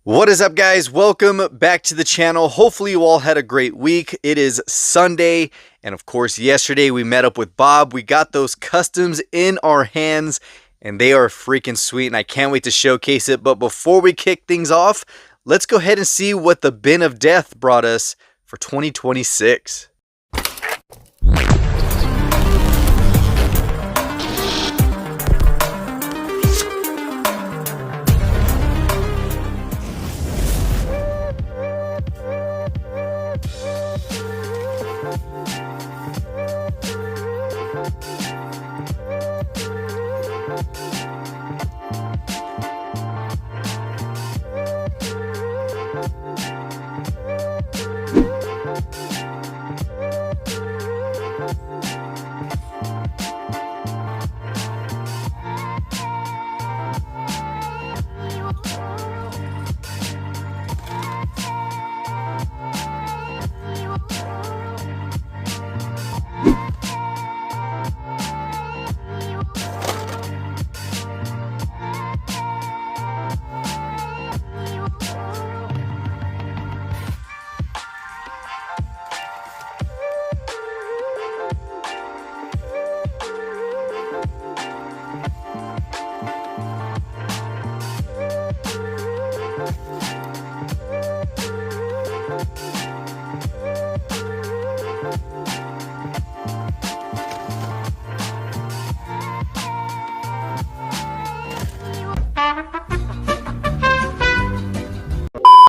What is up, guys? Welcome back to the channel. Hopefully you all had a great week. It is Sunday, and of course yesterday we met up with Bob. We got those customs in our hands and they are freaking sweet, and I can't wait to showcase it. But before we kick things off, let's go ahead and see what the bin of death brought us for 2026.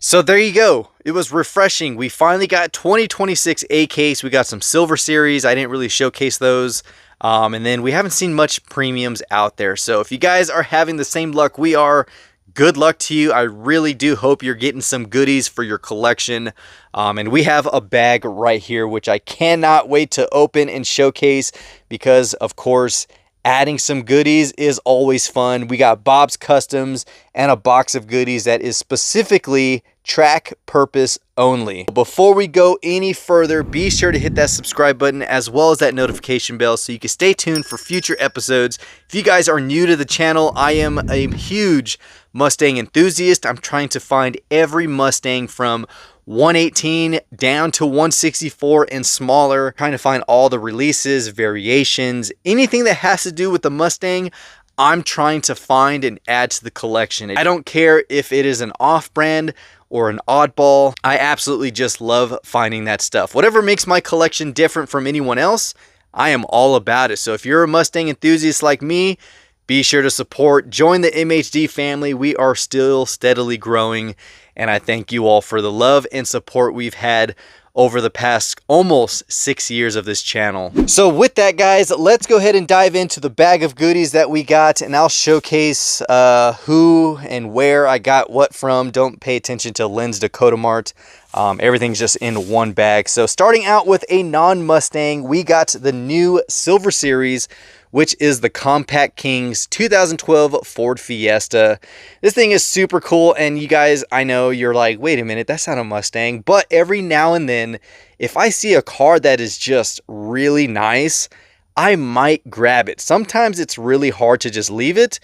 So there you go. It was refreshing. We finally got 2026 A case. We got some silver series. I didn't really showcase those. And then we haven't seen much premiums out there. So if you guys are having the same luck we are, good luck to you. I really do hope you're getting some goodies for your collection. And we have a bag right here, which I cannot wait to open and showcase because, of course, adding some goodies is always fun. We got Bob's Customs and a box of goodies that is specifically track purpose only. Before we go any further, be sure to hit that subscribe button as well as that notification bell so you can stay tuned for future episodes. If you guys are new to the channel, I am a huge Mustang enthusiast. I'm trying to find every Mustang from 118 down to 164 and smaller, trying to find all the releases, variations, anything that has to do with the Mustang. I'm trying to find and add to the collection. I don't care if it is an off-brand or an oddball. I absolutely just love finding that stuff. Whatever makes my collection different from anyone else, I am all about it. So if you're a Mustang enthusiast like me, be sure to support, join the MHD family. We are still steadily growing, and I thank you all for the love and support we've had over the past almost 6 years of this channel. So with that, guys, let's go ahead and dive into the bag of goodies that we got, and I'll showcase who and where I got what from. Don't pay attention to Lynn's Dakota Mart. Everything's just in one bag. So starting out with a non-Mustang, we got the new Silver Series, which is the Compact Kings 2012 Ford Fiesta. This thing is super cool, and you guys, I know you're like, wait a minute, that's not a Mustang. But every now and then, if I see a car that is just really nice, I might grab it. Sometimes it's really hard to just leave it,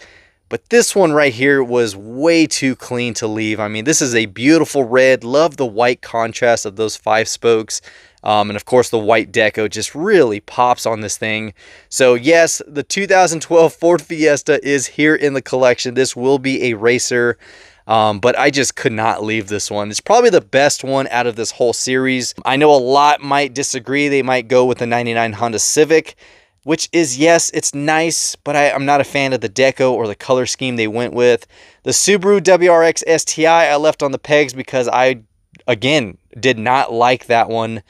but this one right here was way too clean to leave. I mean, this is a beautiful red. Love the white contrast of those 5 spokes. And of course, the white deco just really pops on this thing. So yes, the 2012 Ford Fiesta is here in the collection. This will be a racer, but I just could not leave this one. It's probably the best one out of this whole series. I know a lot might disagree. They might go with the 99 Honda Civic, which is, yes, it's nice, but I'm not a fan of the deco or the color scheme they went with. The Subaru WRX STI I left on the pegs because I, again, did not like that one.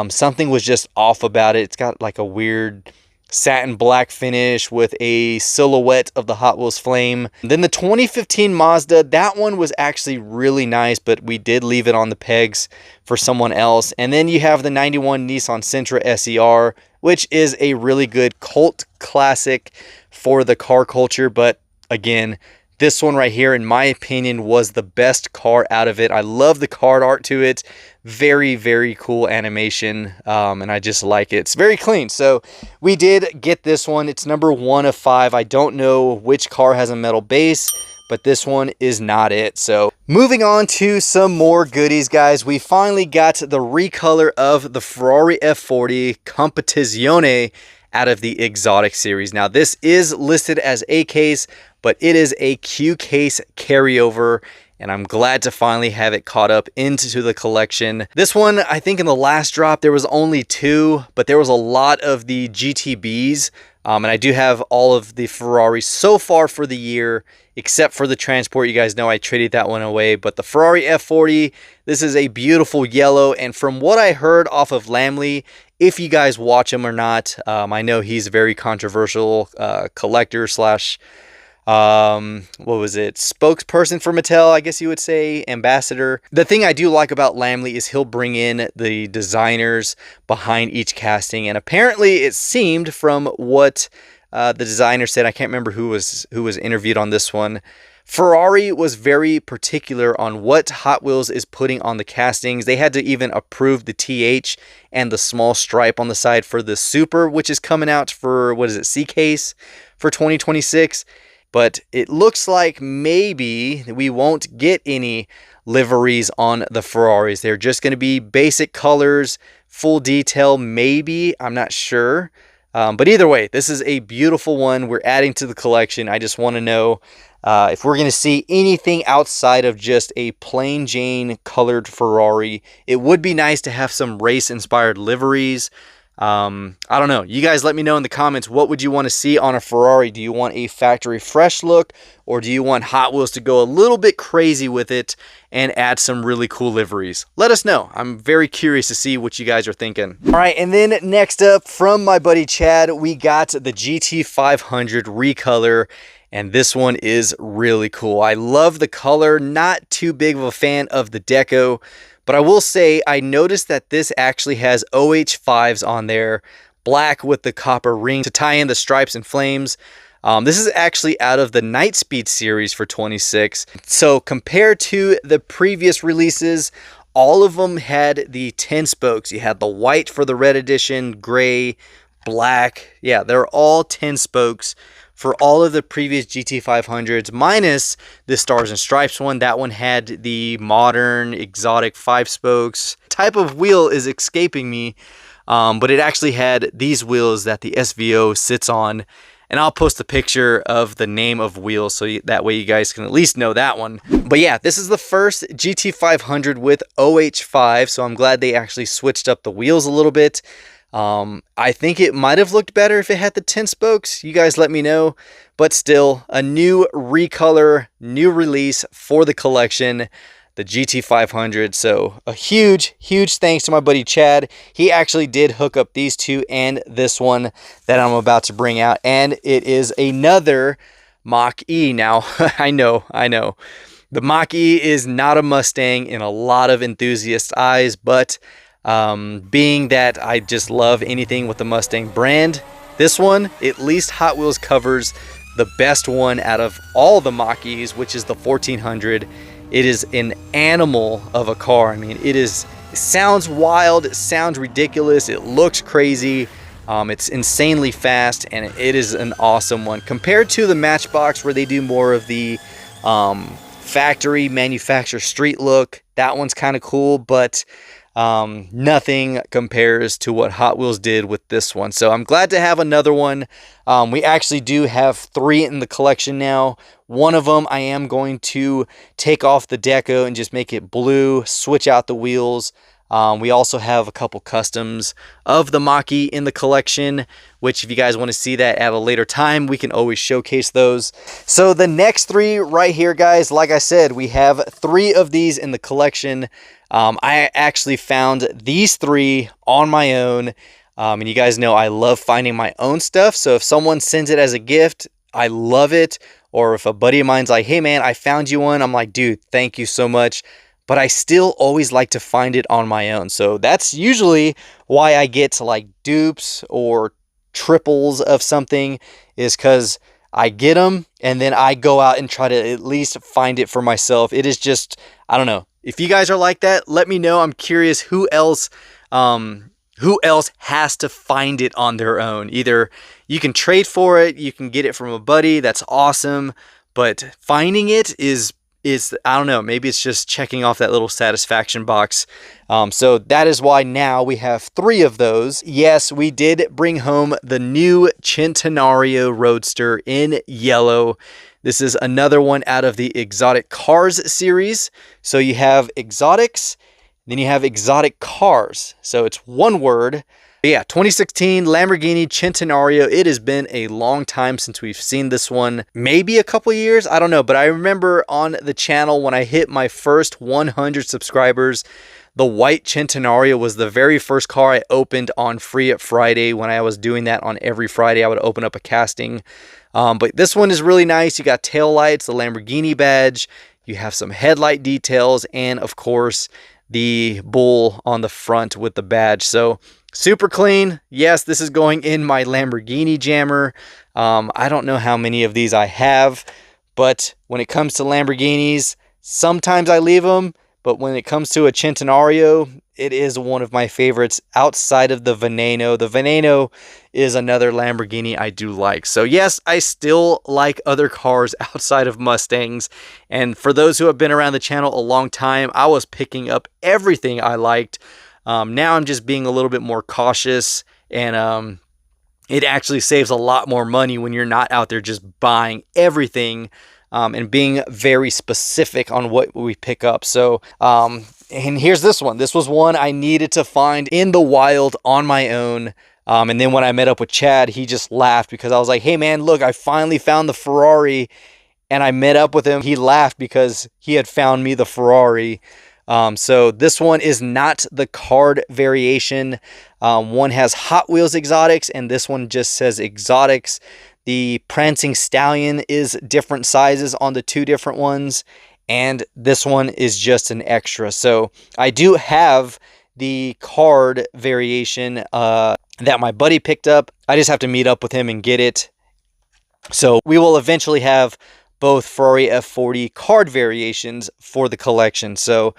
Something was just off about it. It's got like a weird satin black finish with a silhouette of the Hot Wheels flame. Then the 2015 Mazda, that one was actually really nice, but we did leave it on the pegs for someone else. And then you have the 91 Nissan Sentra SER, which is a really good cult classic for the car culture. But again, this one right here, in my opinion, was the best car out of it. I love the card art to it. Very, very cool animation, and I just like it. It's very clean. So we did get this one. It's number 1 of 5. I don't know which car has a metal base, but this one is not it. So Moving on to some more goodies, guys. We finally got the recolor of the Ferrari F40 Competizione out of the exotic series. Now, this is listed as A case, but it is a Q case carryover, and I'm glad to finally have it caught up into the collection. This one, I think in the last drop, there was only 2, but there was a lot of the GTBs, and I do have all of the Ferraris so far for the year, except for the Transport. You guys know I traded that one away, but the Ferrari F40, this is a beautiful yellow, and from what I heard off of Lamley, if you guys watch him or not, I know he's a very controversial collector slash spokesperson for Mattel, I guess you would say, ambassador. The thing I do like about Lamley is he'll bring in the designers behind each casting, and apparently it seemed from what the designer said, I can't remember who was interviewed on this one, Ferrari was very particular on what Hot Wheels is putting on the castings. They had to even approve the TH and the small stripe on the side for the Super, which is coming out for, what is it, C case for 2026. But it looks like maybe we won't get any liveries on the Ferraris. They're just going to be basic colors, full detail, maybe. I'm not sure. But either way, this is a beautiful one we're adding to the collection. I just want to know if we're going to see anything outside of just a plain Jane colored Ferrari. It would be nice to have some race-inspired liveries. I don't know. You guys let me know in the comments, what would you want to see on a Ferrari? Do you want a factory fresh look, or do you want Hot Wheels to go a little bit crazy with it and add some really cool liveries? Let us know. I'm very curious to see what you guys are thinking. All right, and then next up from my buddy Chad, we got the GT500 recolor, and this one is really cool. I love the color. Not too big of a fan of the deco, but I will say I noticed that this actually has OH5s on there, black with the copper ring to tie in the stripes and flames. This is actually out of the Nightspeed series for 26. So compared to the previous releases, all of them had the 10 spokes. You had the white for the red edition, gray, black. Yeah, they're all 10 spokes for all of the previous GT500s, minus the Stars and Stripes one. That one had the modern, exotic 5 spokes. Type of wheel is escaping me, but it actually had these wheels that the SVO sits on. And I'll post a picture of the name of wheel so that way you guys can at least know that one. But yeah, this is the first GT500 with OH5, so I'm glad they actually switched up the wheels a little bit. I think it might have looked better if it had the 10 spokes. You guys let me know. But still, a new recolor, new release for the collection, the GT500. So a huge, huge thanks to my buddy Chad. He actually did hook up these two and this one that I'm about to bring out. And it is another Mach E. Now, I know. The Mach E is not a Mustang in a lot of enthusiast eyes, but being that I just love anything with the Mustang brand, this one, at least Hot Wheels covers the best one out of all the Mach-Es, which is the 1400. It is an animal of a car. I mean, it sounds wild, it sounds ridiculous, it looks crazy, it's insanely fast, and it is an awesome one. Compared to the Matchbox, where they do more of the factory manufacturer street look, that one's kind of cool, but nothing compares to what Hot Wheels did with this one. So I'm glad to have another one. We actually do have 3 in the collection now. One of them I am going to take off the deco and just make it blue, switch out the wheels. We also have a couple customs of the Mach-E in the collection, which if you guys want to see that at a later time, we can always showcase those. So the next 3 right here, guys, like I said, we have 3 of these in the collection. I actually found these 3 on my own, and you guys know I love finding my own stuff. So if someone sends it as a gift, I love it. Or if a buddy of mine's like, hey man, I found you one, I'm like, dude, thank you so much. But I still always like to find it on my own. So that's usually why I get to like dupes or triples of something, is because I get them and then I go out and try to at least find it for myself. It is just, I don't know. If you guys are like that, let me know. I'm curious who else has to find it on their own. Either you can trade for it, you can get it from a buddy, that's awesome, but finding it is is, I don't know, maybe it's just checking off that little satisfaction box. So that is why now we have 3 of those. Yes, we did bring home the new Centenario Roadster in yellow. This is another one out of the Exotic Cars series. So you have exotics, then you have exotic cars. So it's one word. But yeah, 2016 Lamborghini Centenario. It has been a long time since we've seen this one. Maybe a couple years, I don't know. But I remember on the channel when I hit my first 100 subscribers, the white Centenario was the very first car I opened on Free Friday. When I was doing that on every Friday, I would open up a casting. But this one is really nice. You got tail lights, the Lamborghini badge. You have some headlight details, and of course, the bull on the front with the badge. So super clean. Yes, this is going in my Lamborghini Jammer. I don't know how many of these I have, but when it comes to Lamborghinis, sometimes I leave them. But when it comes to a Centenario, it is one of my favorites outside of the Veneno. The Veneno is another Lamborghini I do like. So yes, I still like other cars outside of Mustangs. And for those who have been around the channel a long time, I was picking up everything I liked. Now I'm just being a little bit more cautious, and it actually saves a lot more money when you're not out there just buying everything. And being very specific on what we pick up. So, and here's this one. This was one I needed to find in the wild on my own. And then when I met up with Chad, he just laughed because I was like, hey man, look, I finally found the Ferrari. And I met up with him. He laughed because he had found me the Ferrari. So this one is not the card variation. One has Hot Wheels exotics, and this one just says exotics. The Prancing Stallion is different sizes on the 2 different ones, and this one is just an extra. So I do have the card variation that my buddy picked up. I just have to meet up with him and get it. So we will eventually have both Ferrari F40 card variations for the collection. So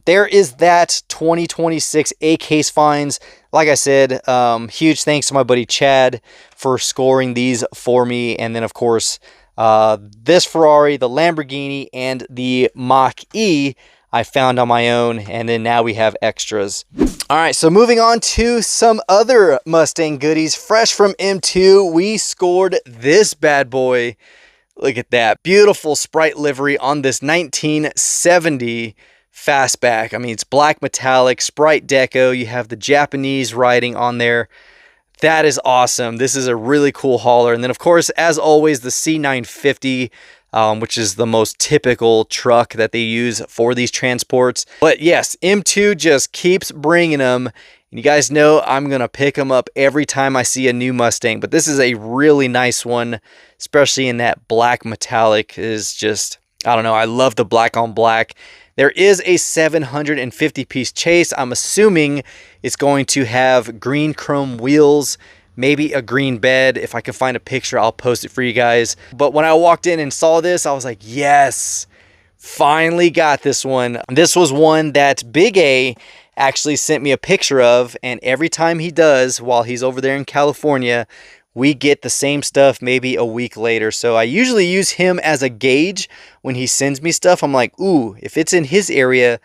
there is that 2026 A-Case finds. Like I said, huge thanks to my buddy Chad for scoring these for me. And then, of course, this Ferrari, the Lamborghini, and the Mach E I found on my own. And then now we have extras. All right, so moving on to some other Mustang goodies. Fresh from M2, we scored this bad boy. Look at that. Beautiful Sprite livery on this 1970 Fastback. I mean, it's black metallic, Sprite deco. You have the Japanese writing on there. That is awesome. This is a really cool hauler. And then, of course, as always, the C950, which is the most typical truck that they use for these transports. But yes, M2 just keeps bringing them. And you guys know I'm going to pick them up every time I see a new Mustang. But this is a really nice one, especially in that black metallic. It is just, I don't know, I love the black on black. There is a 750-piece chase. I'm assuming it's going to have green chrome wheels, maybe a green bed. If I can find a picture, I'll post it for you guys. But when I walked in and saw this, I was like, yes, finally got this one. This was one that Big A actually sent me a picture of, and every time he does, while he's over there in California, we get the same stuff maybe a week later. So I usually use him as a gauge when he sends me stuff. I'm like, ooh, if it's in his area,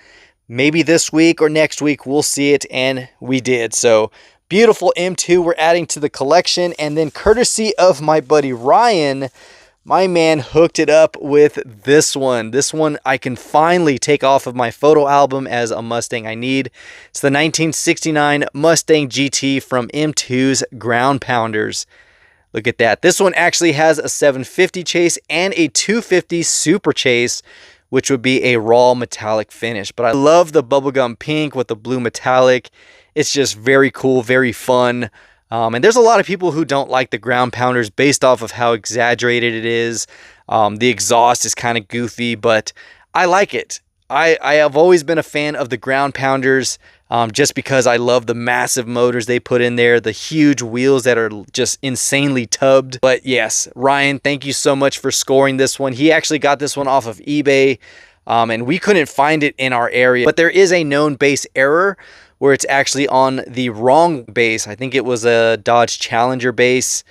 maybe this week or next week we'll see it, and we did. So beautiful M2 we're adding to the collection. And then courtesy of my buddy Ryan, my man hooked it up with this one. This one I can finally take off of my photo album as a Mustang I need. It's the 1969 Mustang GT from M2's Ground Pounders. Look at that. This one actually has a 750 chase and a 250 super chase, which would be a raw metallic finish. But I love the bubblegum pink with the blue metallic. It's just very cool, very fun. And there's a lot of people who don't like the Ground Pounders based off of how exaggerated it is. The exhaust is kind of goofy, but I like it. I have always been a fan of the Ground Pounders just because I love the massive motors they put in there, the huge wheels that are just insanely tubbed. But yes, Ryan, thank you so much for scoring this one. He actually got this one off of eBay, and we couldn't find it in our area. But there is a known base error where it's actually on the wrong base. I think it was a Dodge Challenger base.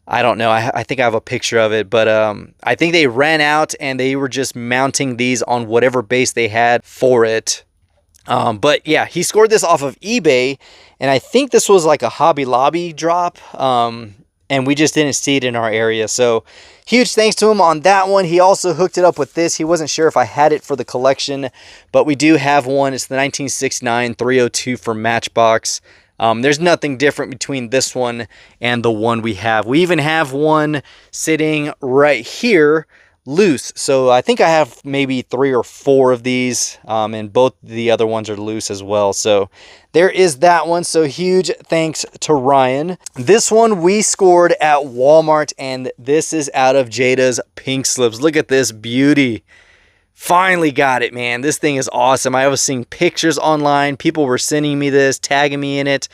I don't know. I think I have a picture of it, but I think they ran out and they were just mounting these on whatever base they had for it. But yeah, he scored this off of eBay, and I think this was like a Hobby Lobby drop, and we just didn't see it in our area. So huge thanks to him on that one. He also hooked it up with this. He wasn't sure if I had it for the collection, but we do have one. It's the 1969 302 from Matchbox. There's nothing different between this one and the one we have. We even have one sitting right here loose. So I think I have maybe 3 or 4 of these, and both the other ones are loose as well. So there is that one. So huge thanks to Ryan. This one we scored at Walmart, and this is out of Jada's pink slips. Look at this beauty. Finally got it, man. This thing is awesome. I was seeing pictures online. People were sending me this, tagging me in it.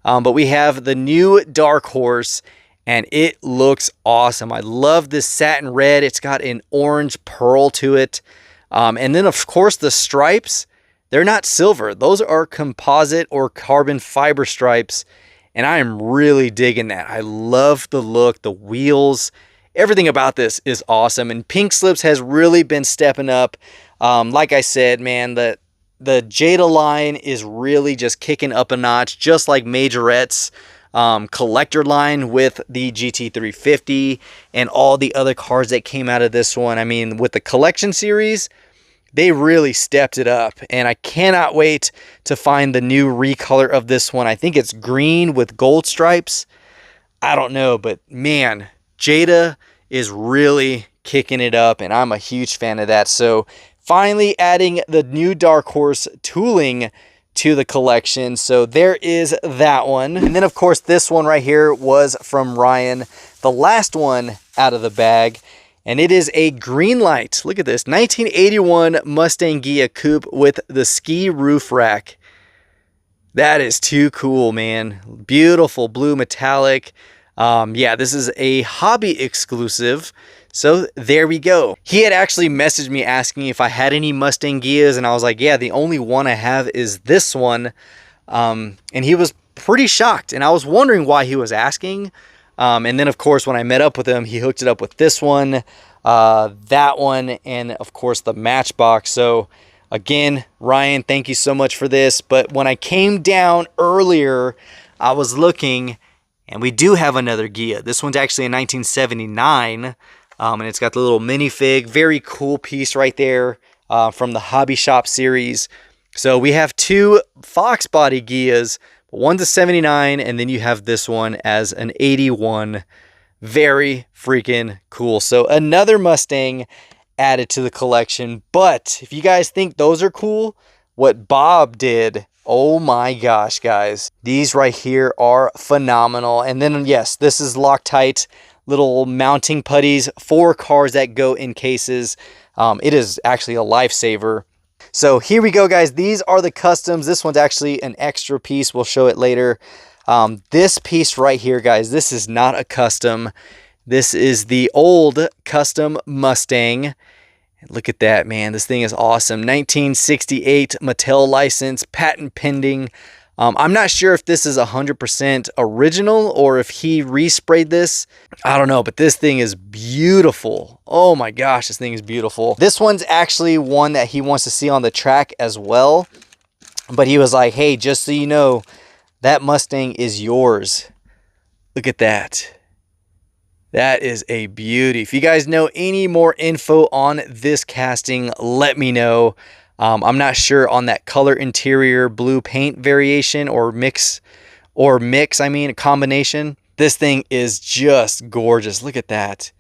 But we have the new Dark Horse, and it looks awesome. I love this satin red. It's got an orange pearl to it. And then, of course, the stripes, they're not silver. Those are composite or carbon fiber stripes, and I am really digging that. I love the look, the wheels. Everything about this is awesome, and Pink Slips has really been stepping up. Like I said, man, the Jada line is really just kicking up a notch, just like Majorette's collector line with the GT350 and all the other cars that came out of this one. I mean, with the collection series, they really stepped it up, and I cannot wait to find the new recolor of this one. I think it's green with gold stripes. I don't know, but man, Jada is really kicking it up, and I'm a huge fan of that. So finally adding the new Dark Horse tooling to the collection. So there is that one. And then, of course, this one right here was from Ryan, the last one out of the bag, and it is a green light. Look at this, 1981 Mustang Ghia coupe with the ski roof rack. That is too cool, man. Beautiful blue metallic. Yeah, this is a hobby exclusive. So there we go. He had actually messaged me asking if I had any Mustang Ghias, and I was like, yeah, the only one I have is this one. And he was pretty shocked, and I was wondering why he was asking. And then, of course, when I met up with him, he hooked it up with this one, that one, and, of course, the Matchbox. So, again, Ryan, thank you so much for this. But when I came down earlier, I was looking, and we do have another Ghia. This one's actually a 1979, and it's got the little minifig. Very cool piece right there from the Hobby Shop series. So we have 2 Fox body Ghias. One's a 79, and then you have this one as an 81. Very freaking cool. So another Mustang added to the collection. But if you guys think those are cool, what Bob did, oh my gosh, guys. These right here are phenomenal. And then, yes, this is Loctite, little mounting putties for cars that go in cases. It is actually a lifesaver. So here we go, guys. These are the customs. This one's actually an extra piece. We'll show it later. This piece right here, guys, this is not a custom. This is the old custom Mustang. Look at that, man. This thing is awesome. 1968 Mattel license, patent pending. I'm not sure if this is 100% original or if he resprayed this. I don't know, but this thing is beautiful. Oh my gosh, this thing is beautiful. This one's actually one that he wants to see on the track as well. But he was like, hey, just so you know, that Mustang is yours. Look at that. That is a beauty. If you guys know any more info on this casting, let me know. I'm not sure on that color interior blue paint variation or mix, a combination. This thing is just gorgeous. Look at that.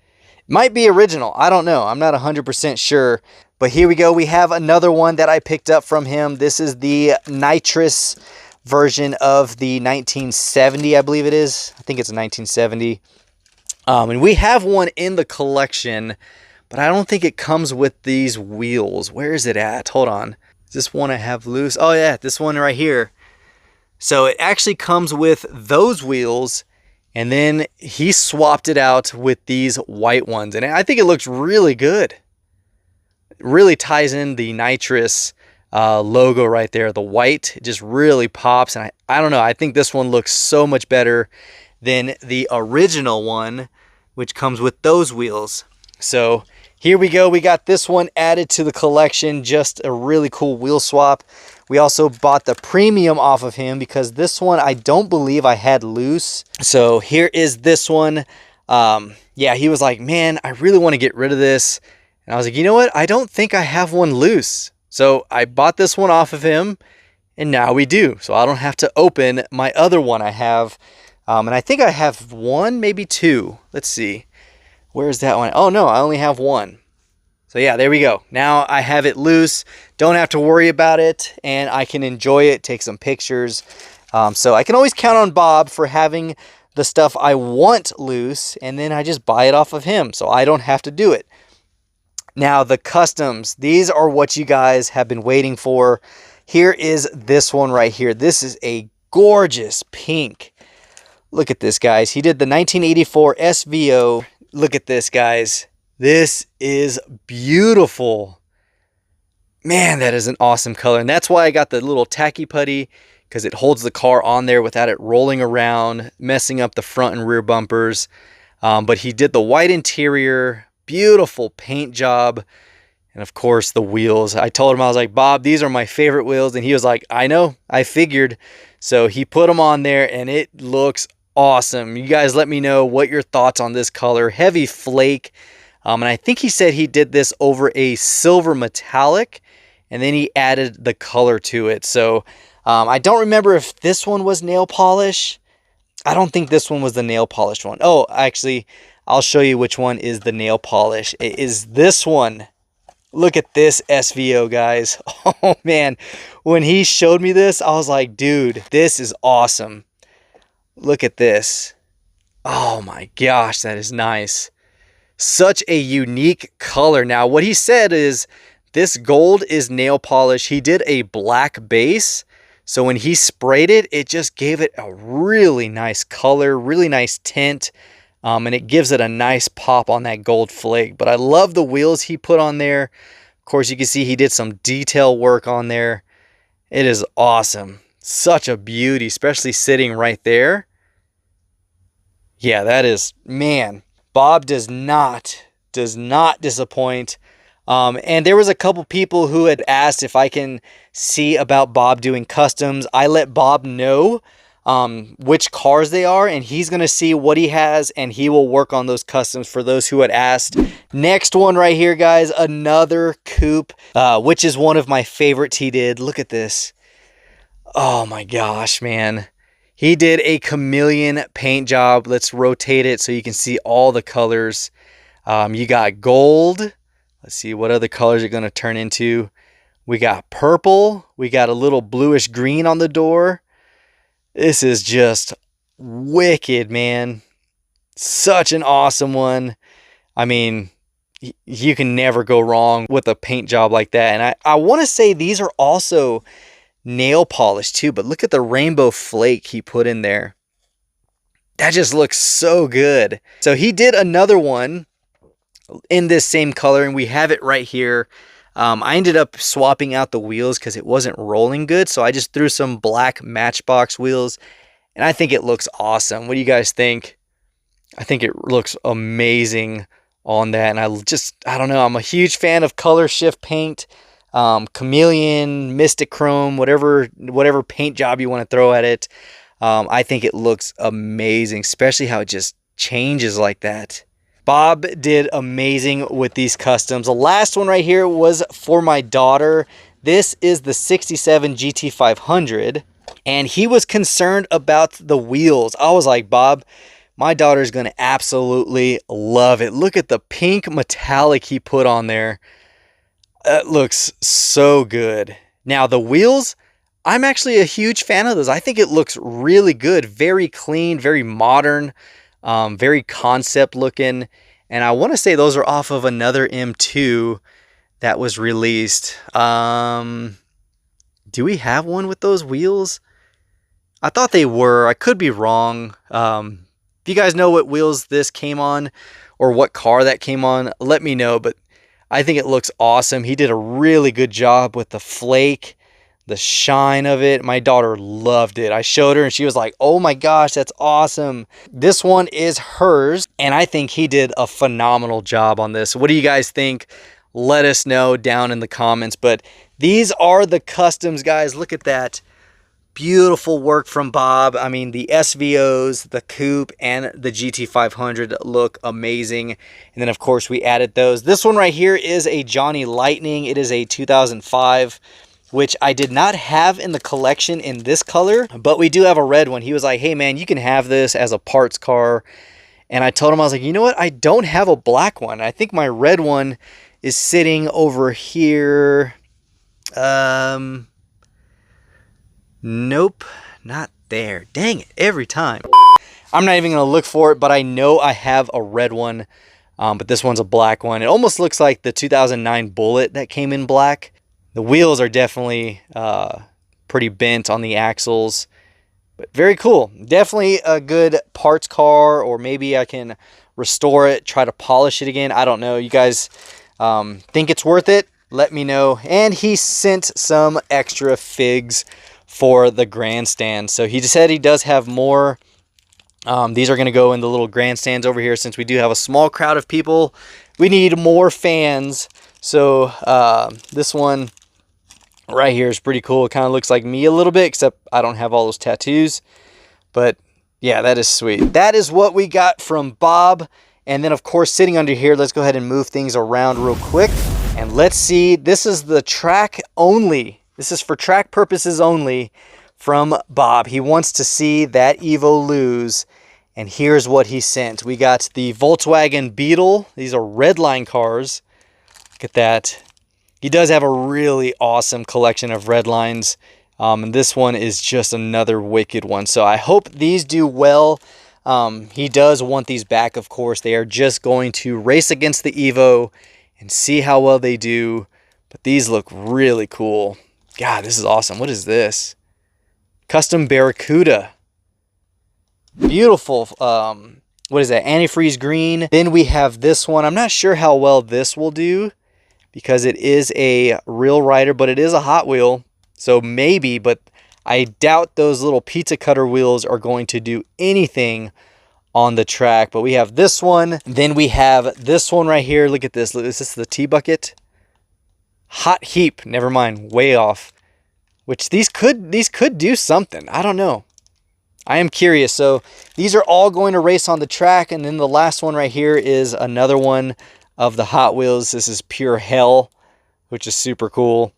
Might be original. I don't know. I'm not 100% sure. But here we go. We have another one that I picked up from him. This is the nitrous version of the 1970, I believe it is. I think it's a 1970. And we have one in the collection, but I don't think it comes with these wheels. Where is it at? Hold on. Is this one I have loose? Oh yeah, this one right here. So it actually comes with those wheels, and then he swapped it out with these white ones. And I think it looks really good. It really ties in the nitrous logo right there. The white, it just really pops. And I don't know, I think this one looks so much better than the original one, which comes with those wheels. So here we go. We got this one added to the collection. Just a really cool wheel swap. We also bought the premium off of him because this one I don't believe I had loose. So here is this one. Yeah, he was like, man, I really want to get rid of this. And I was like, you know what? I don't think I have one loose. So I bought this one off of him, and now we do. So I don't have to open my other one I have. And I think I have one, maybe two. Let's see. Where's that one? Oh no, I only have one. So yeah, there we go. Now I have it loose. Don't have to worry about it, and I can enjoy it, take some pictures. So I can always count on Bob for having the stuff I want loose, and then I just buy it off of him, so I don't have to do it. Now the customs, these are what you guys have been waiting for. Here is this one right here. This is a gorgeous pink. Look at this, guys. He did the 1984 SVO. Look at this, guys. This is beautiful. Man, that is an awesome color. And that's why I got the little tacky putty, because it holds the car on there without it rolling around, messing up the front and rear bumpers. But he did the white interior, beautiful paint job, and of course the wheels. I told him, I was like, Bob, these are my favorite wheels. And he was like, I know, I figured. So he put them on there, and it looks awesome. You guys let me know what your thoughts on this color. Heavy flake. And I think he said he did this over a silver metallic, and then he added the color to it. So I don't remember if this one was nail polish. I don't think this one was the nail polished one. Oh, actually, I'll show you which one is the nail polish. It is this one. Look at this SVO, guys. Oh man, when he showed me this, I was like, dude, this is awesome. Look at this. Oh my gosh, that is nice. Such a unique color. Now, what he said is this gold is nail polish. He did a black base. So when he sprayed it, it just gave it a really nice color, really nice tint. And it gives it a nice pop on that gold flake. But I love the wheels he put on there. Of course, you can see he did some detail work on there. It is awesome. Such a beauty, especially sitting right there. Yeah, that is, man. Bob does not disappoint. And there was a couple people who had asked if I can see about Bob doing customs. I let Bob know which cars they are, and he's going to see what he has, and he will work on those customs for those who had asked. Next one right here, guys, another coupe, which is one of my favorites he did. Look at this. Oh my gosh, man. He did a chameleon paint job. Let's rotate it so you can see all the colors. You got gold. Let's see what other colors are going to turn into. We got purple. We got a little bluish green on the door. This is just wicked, man. Such an awesome one. I mean, you can never go wrong with a paint job like that. And I want to say these are also nail polish too, but look at the rainbow flake he put in there. That just looks so good. So he did another one in this same color, and we have it right here. I ended up swapping out the wheels because it wasn't rolling good, so I just threw some black Matchbox wheels, and I think it looks awesome. What do you guys think? I think it looks amazing on that, and I don't know, I'm a huge fan of color shift paint. Chameleon, Mystic Chrome, whatever paint job you want to throw at it. I think it looks amazing, especially how it just changes like that. Bob did amazing with these customs. The last one right here was for my daughter. This is the 67 GT500, and he was concerned about the wheels. I was like, Bob, my daughter's going to absolutely love it. Look at the pink metallic he put on there. It looks so good. Now the wheels, I'm actually a huge fan of those. I think it looks really good. Very clean, very modern, very concept looking. And I want to say those are off of another M2 that was released. Do we have one with those wheels? I thought they were. I could be wrong. If you guys know what wheels this came on or what car that came on, let me know. But I think it looks awesome. He did a really good job with the flake. the shine of it. My daughter loved it. I showed her and she was like, oh my gosh, that's awesome. This one is hers, and I think he did a phenomenal job on this. What do you guys think? Let us know down in the comments. But these are the customs, guys. Look at that. Beautiful work from Bob. I mean, the SVOs, the coupe, and the GT500 look amazing. And then, of course, we added those. This one right here is a Johnny Lightning. It is a 2005, which I did not have in the collection in this color, but we do have a red one. He was like, hey, man, you can have this as a parts car. And I told him, I was like, you know what? I don't have a black one. I think my red one is sitting over here. Nope, not there. Dang it, every time. I'm not even gonna look for it, but I know I have a red one, but this one's a black one. It almost looks like the 2009 Bullet that came in black. The wheels are definitely pretty bent on the axles, but very cool. Definitely a good parts car, or maybe I can restore it, try to polish it again. I don't know. You guys think it's worth it? Let me know. And he sent some extra figs for the grandstand. So he just said he does have more. These are going to go in the little grandstands over here, since we do have a small crowd of people. We need more fans. So this one right here is pretty cool. It kind of looks like me a little bit, except I don't have all those tattoos. But yeah, that is sweet. That is what we got from Bob. And then, of course, sitting under here, let's go ahead and move things around real quick. And let's see, this is the track only. This is for track purposes only from Bob. He wants to see that Evo lose. And here's what he sent. We got the Volkswagen Beetle. These are Redline cars. Look at that. He does have a really awesome collection of Redlines. And this one is just another wicked one. So I hope these do well. He does want these back, of course. They are just going to race against the Evo and see how well they do. But these look really cool. God, this is awesome. What is this? Custom Barracuda. Beautiful. What is that? Antifreeze green. Then we have this one. I'm not sure how well this will do, because it is a real rider, but it is a Hot Wheel. So maybe, but I doubt those little pizza cutter wheels are going to do anything on the track. But we have this one. Then we have this one right here. Look at this. Is this the T-Bucket? Hot Heap. Never mind. Way off. Which these could do something. I don't know. I am curious. So these are all going to race on the track. And then the last one right here is another one of the Hot Wheels. This is Pure Hell, which is super cool.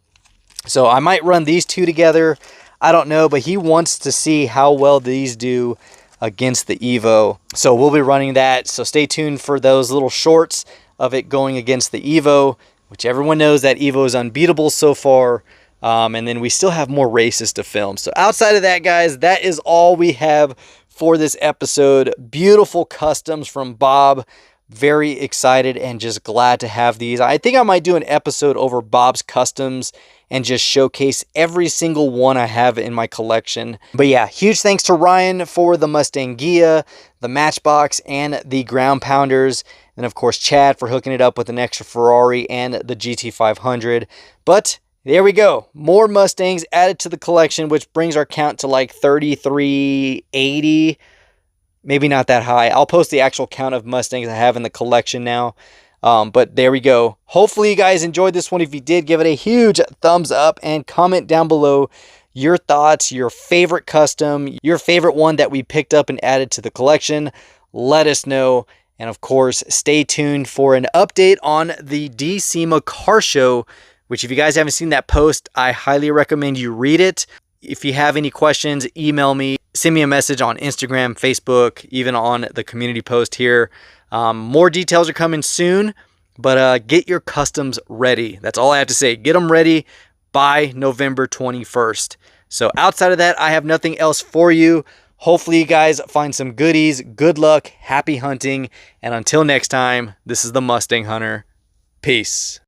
So I might run these two together. I don't know, but he wants to see how well these do against the Evo. So we'll be running that. So stay tuned for those little shorts of it going against the Evo, which everyone knows that Evo is unbeatable so far. And then we still have more races to film. So outside of that, guys, that is all we have for this episode. Beautiful customs from Bob. Very excited and just glad to have these. I think I might do an episode over Bob's customs and just showcase every single one I have in my collection. But yeah, huge thanks to Ryan for the Mustang Ghia, the Matchbox, and the Ground Pounders. And of course, Chad for hooking it up with an extra Ferrari and the GT500. But there we go. More Mustangs added to the collection, which brings our count to like 3,380. Maybe not that high. I'll post the actual count of Mustangs I have in the collection now. But there we go. Hopefully you guys enjoyed this one. If you did, give it a huge thumbs up and comment down below your thoughts, your favorite custom, your favorite one that we picked up and added to the collection. Let us know. And of course, stay tuned for an update on the DIECAST car show, which if you guys haven't seen that post, I highly recommend you read it. If you have any questions, email me, send me a message on Instagram, Facebook, even on the community post here. More details are coming soon, but get your customs ready. That's all I have to say. Get them ready by November 21st. So outside of that, I have nothing else for you. Hopefully you guys find some goodies. Good luck, happy hunting, and until next time, this is the Mustang Hunter. Peace.